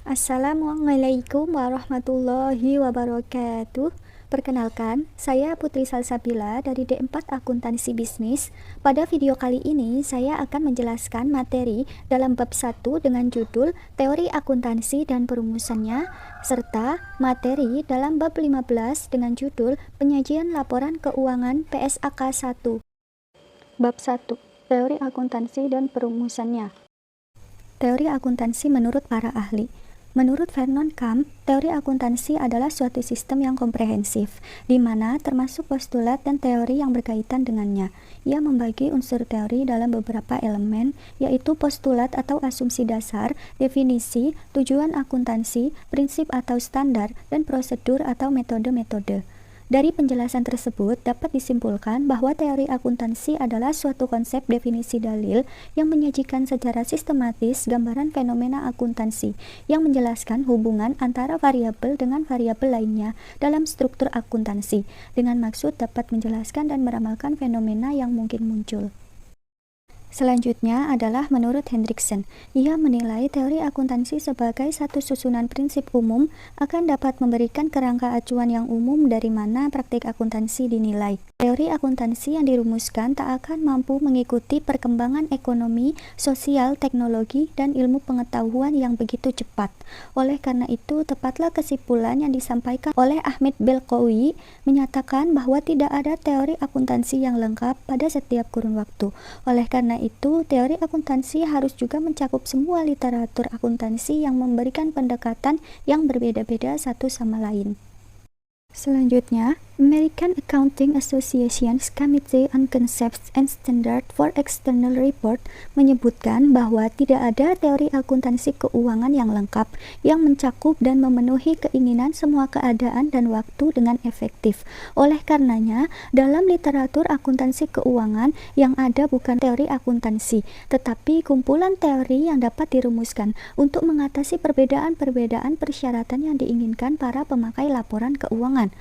Assalamualaikum warahmatullahi wabarakatuh. Perkenalkan, saya Putri Salsabila dari D4 Akuntansi Bisnis. Pada video kali ini, saya akan menjelaskan materi dalam bab 1 dengan judul Teori Akuntansi dan Perumusannya, serta materi dalam bab 15 dengan judul Penyajian Laporan Keuangan PSAK 1. Bab 1. Teori Akuntansi dan Perumusannya. Teori akuntansi menurut para ahli. Menurut Vernon Camp, teori akuntansi adalah suatu sistem yang komprehensif, di mana termasuk postulat dan teori yang berkaitan dengannya. Ia membagi unsur teori dalam beberapa elemen, yaitu postulat atau asumsi dasar, definisi, tujuan akuntansi, prinsip atau standar, dan prosedur atau metode-metode. Dari penjelasan tersebut dapat disimpulkan bahwa teori akuntansi adalah suatu konsep definisi dalil yang menyajikan secara sistematis gambaran fenomena akuntansi yang menjelaskan hubungan antara variabel dengan variabel lainnya dalam struktur akuntansi dengan maksud dapat menjelaskan dan meramalkan fenomena yang mungkin muncul. Selanjutnya adalah menurut Hendriksen. Ia menilai teori akuntansi sebagai satu susunan prinsip umum akan dapat memberikan kerangka acuan yang umum dari mana praktik akuntansi dinilai. Teori akuntansi yang dirumuskan tak akan mampu mengikuti perkembangan ekonomi, sosial, teknologi, dan ilmu pengetahuan yang begitu cepat. Oleh karena itu, tepatlah kesimpulan yang disampaikan oleh Ahmed Belqawi menyatakan bahwa tidak ada teori akuntansi yang lengkap pada setiap kurun waktu. Oleh karena itu, teori akuntansi harus juga mencakup semua literatur akuntansi yang memberikan pendekatan yang berbeda-beda satu sama lain. Selanjutnya, American Accounting Association's Committee on Concepts and Standards for External Report menyebutkan bahwa tidak ada teori akuntansi keuangan yang lengkap yang mencakup dan memenuhi keinginan semua keadaan dan waktu dengan efektif. Oleh karenanya, dalam literatur akuntansi keuangan yang ada bukan teori akuntansi, tetapi kumpulan teori yang dapat dirumuskan untuk mengatasi perbedaan-perbedaan persyaratan yang diinginkan para pemakai laporan keuangan.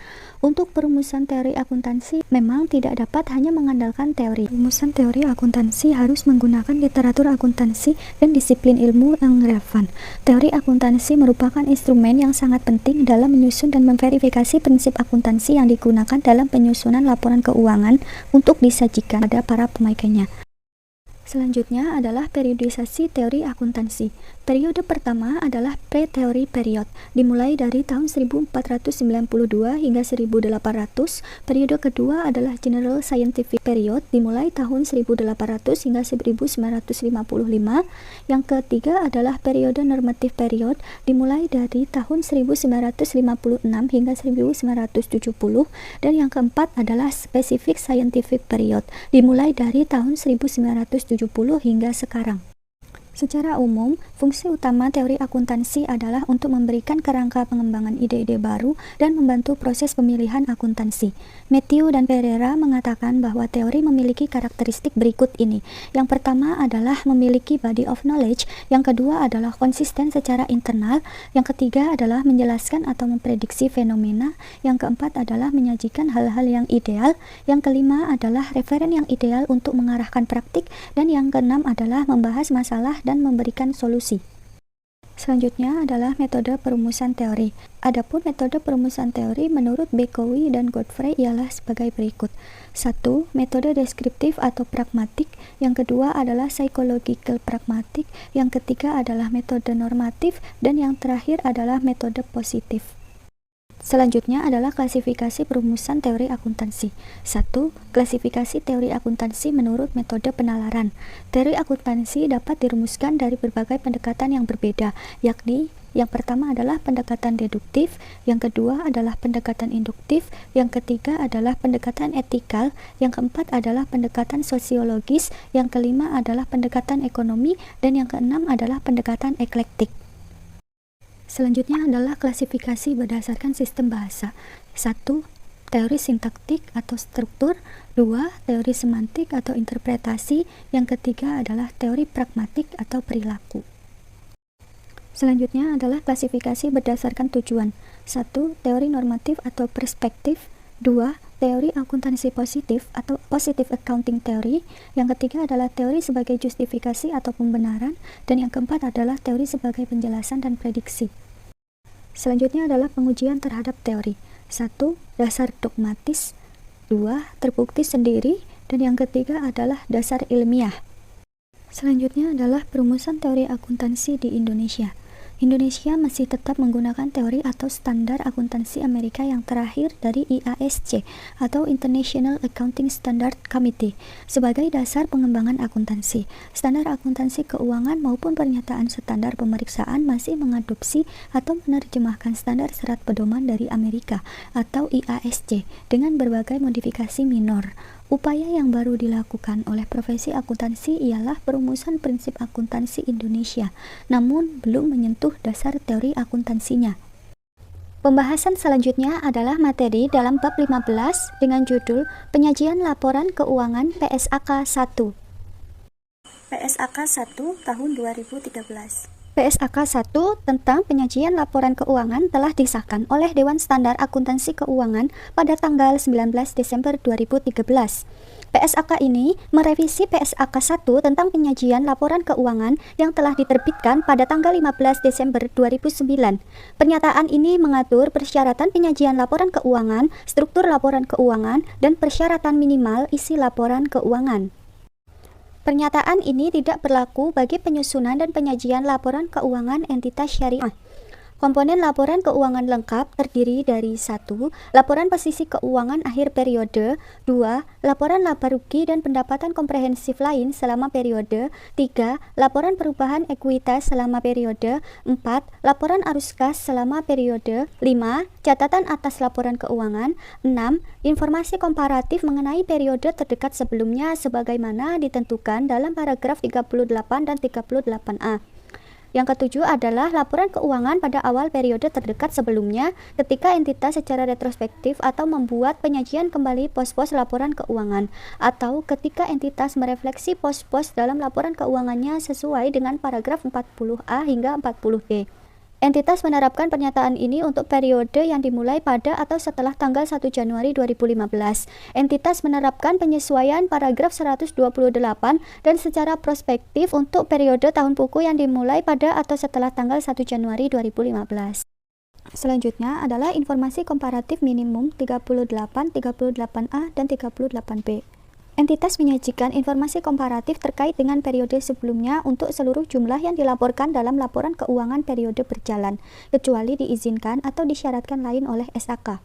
Untuk perumusan teori akuntansi memang tidak dapat hanya mengandalkan teori. Perumusan teori akuntansi harus menggunakan literatur akuntansi dan disiplin ilmu yang relevan. Teori akuntansi merupakan instrumen yang sangat penting dalam menyusun dan memverifikasi prinsip akuntansi yang digunakan dalam penyusunan laporan keuangan untuk disajikan pada para pemakainya. Selanjutnya adalah periodisasi teori akuntansi. Periode pertama adalah pre-teori period, dimulai dari tahun 1492 hingga 1800. Periode kedua adalah general scientific period, dimulai tahun 1800 hingga 1955. Yang ketiga adalah periode normative period, dimulai dari tahun 1956 hingga 1970. Dan yang keempat adalah specific scientific period, dimulai dari tahun 1970 hingga sekarang. Secara umum, fungsi utama teori akuntansi adalah untuk memberikan kerangka pengembangan ide-ide baru dan membantu proses pemilihan akuntansi. Matthew dan Pereira mengatakan bahwa teori memiliki karakteristik berikut ini. Yang pertama adalah memiliki body of knowledge, yang kedua adalah konsisten secara internal, yang ketiga adalah menjelaskan atau memprediksi fenomena, yang keempat adalah menyajikan hal-hal yang ideal, yang kelima adalah referen yang ideal untuk mengarahkan praktik, dan yang keenam adalah membahas masalah dan memberikan solusi. Selanjutnya adalah metode perumusan teori. Adapun metode perumusan teori menurut Belqawi dan Godfrey ialah sebagai berikut. 1. Metode deskriptif atau pragmatik. Yang kedua adalah psychological pragmatik. Yang ketiga adalah metode normatif. Dan yang terakhir adalah metode positif. Selanjutnya adalah klasifikasi perumusan teori akuntansi. 1. Klasifikasi teori akuntansi menurut metode penalaran. Teori akuntansi dapat dirumuskan dari berbagai pendekatan yang berbeda, yakni yang pertama adalah pendekatan deduktif, yang kedua adalah pendekatan induktif, yang ketiga adalah pendekatan etikal, yang keempat adalah pendekatan sosiologis, yang kelima adalah pendekatan ekonomi, dan yang keenam adalah pendekatan eklektik. Selanjutnya adalah klasifikasi berdasarkan sistem bahasa. 1. Teori sintaktik atau struktur. 2. Teori semantik atau interpretasi. Yang ketiga adalah teori pragmatik atau perilaku. Selanjutnya adalah klasifikasi berdasarkan tujuan. 1. Teori normatif atau perspektif. 2. Teori akuntansi positif atau positive accounting theory. Yang ketiga adalah teori sebagai justifikasi atau pembenaran, dan yang keempat adalah teori sebagai penjelasan dan prediksi. Selanjutnya adalah pengujian terhadap teori. 1. Dasar dogmatis. 2. Terbukti sendiri, dan yang ketiga adalah dasar ilmiah. Selanjutnya adalah perumusan teori akuntansi di Indonesia. Indonesia masih tetap menggunakan teori atau standar akuntansi Amerika yang terakhir dari IASC atau International Accounting Standard Committee sebagai dasar pengembangan akuntansi. Standar akuntansi keuangan maupun pernyataan standar pemeriksaan masih mengadopsi atau menerjemahkan standar serat pedoman dari Amerika atau IASC dengan berbagai modifikasi minor. Upaya yang baru dilakukan oleh profesi akuntansi ialah perumusan prinsip akuntansi Indonesia, namun belum menyentuh dasar teori akuntansinya. Pembahasan selanjutnya adalah materi dalam bab 15 dengan judul Penyajian Laporan Keuangan PSAK 1. PSAK 1 tahun 2013. PSAK 1 tentang penyajian laporan keuangan telah disahkan oleh Dewan Standar Akuntansi Keuangan pada tanggal 19 Desember 2013. PSAK ini merevisi PSAK 1 tentang penyajian laporan keuangan yang telah diterbitkan pada tanggal 15 Desember 2009. Pernyataan ini mengatur persyaratan penyajian laporan keuangan, struktur laporan keuangan, dan persyaratan minimal isi laporan keuangan. Pernyataan ini tidak berlaku bagi penyusunan dan penyajian laporan keuangan entitas syariah. Komponen laporan keuangan lengkap terdiri dari 1. Laporan posisi keuangan akhir periode, 2. Laporan laba rugi dan pendapatan komprehensif lain selama periode, 3. Laporan perubahan ekuitas selama periode, 4. Laporan arus kas selama periode, 5. Catatan atas laporan keuangan, 6. Informasi komparatif mengenai periode terdekat sebelumnya sebagaimana ditentukan dalam paragraf 38 dan 38A. Yang ketujuh adalah laporan keuangan pada awal periode terdekat sebelumnya ketika entitas secara retrospektif atau membuat penyajian kembali pos-pos laporan keuangan, atau ketika entitas merefleksi pos-pos dalam laporan keuangannya sesuai dengan paragraf 40A hingga 40B. Entitas menerapkan pernyataan ini untuk periode yang dimulai pada atau setelah tanggal 1 Januari 2015. Entitas menerapkan penyesuaian paragraf 128 dan secara prospektif untuk periode tahun buku yang dimulai pada atau setelah tanggal 1 Januari 2015. Selanjutnya adalah informasi komparatif minimum 38, 38A, dan 38B. Entitas menyajikan informasi komparatif terkait dengan periode sebelumnya untuk seluruh jumlah yang dilaporkan dalam laporan keuangan periode berjalan, kecuali diizinkan atau disyaratkan lain oleh SAK.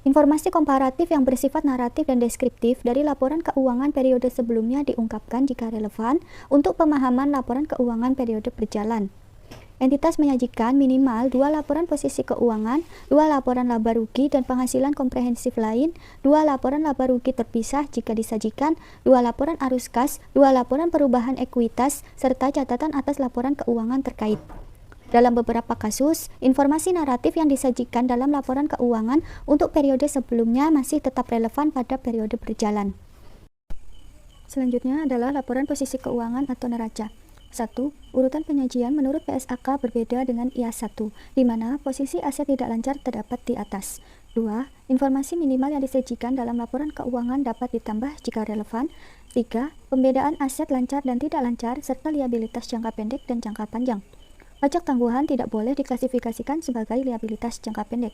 Informasi komparatif yang bersifat naratif dan deskriptif dari laporan keuangan periode sebelumnya diungkapkan jika relevan untuk pemahaman laporan keuangan periode berjalan. Entitas menyajikan minimal 2 laporan posisi keuangan, 2 laporan laba rugi dan penghasilan komprehensif lain, 2 laporan laba rugi terpisah jika disajikan, 2 laporan arus kas, 2 laporan perubahan ekuitas, serta catatan atas laporan keuangan terkait. Dalam beberapa kasus, informasi naratif yang disajikan dalam laporan keuangan untuk periode sebelumnya masih tetap relevan pada periode berjalan. Selanjutnya adalah laporan posisi keuangan atau neraca. 1. Urutan penyajian menurut PSAK berbeda dengan IAS 1, di mana posisi aset tidak lancar terdapat di atas. 2. Informasi minimal yang disajikan dalam laporan keuangan dapat ditambah jika relevan. 3. Pembedaan aset lancar dan tidak lancar, serta liabilitas jangka pendek dan jangka panjang. Pajak tangguhan tidak boleh diklasifikasikan sebagai liabilitas jangka pendek.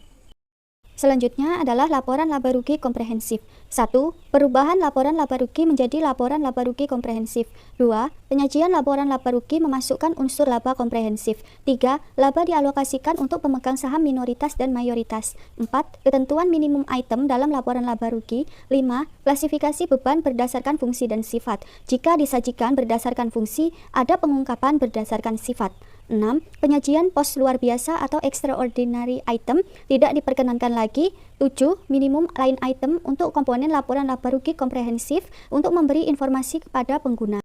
Selanjutnya adalah laporan laba rugi komprehensif. 1. Perubahan laporan laba rugi menjadi laporan laba rugi komprehensif. 2. Penyajian laporan laba rugi memasukkan unsur laba komprehensif. 3. Laba dialokasikan untuk pemegang saham minoritas dan mayoritas. 4. Ketentuan minimum item dalam laporan laba rugi. 5. Klasifikasi beban berdasarkan fungsi dan sifat. Jika disajikan berdasarkan fungsi, ada pengungkapan berdasarkan sifat. 6. Penyajian pos luar biasa atau extraordinary item tidak diperkenankan lagi. 7. Minimum line item untuk komponen laporan laba rugi komprehensif untuk memberi informasi kepada pengguna.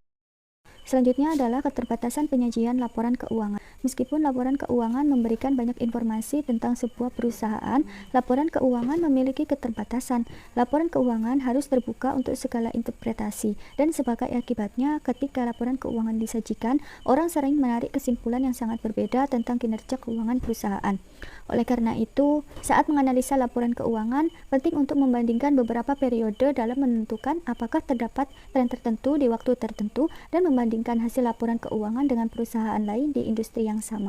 Selanjutnya adalah keterbatasan penyajian laporan keuangan. Meskipun laporan keuangan memberikan banyak informasi tentang sebuah perusahaan, laporan keuangan memiliki keterbatasan. Laporan keuangan harus terbuka untuk segala interpretasi, dan sebagai akibatnya, ketika laporan keuangan disajikan, orang sering menarik kesimpulan yang sangat berbeda tentang kinerja keuangan perusahaan. Oleh karena itu, saat menganalisa laporan keuangan, penting untuk membandingkan beberapa periode dalam menentukan apakah terdapat tren tertentu di waktu tertentu dan membandingkan hasil laporan keuangan dengan perusahaan lain di industri yang sama.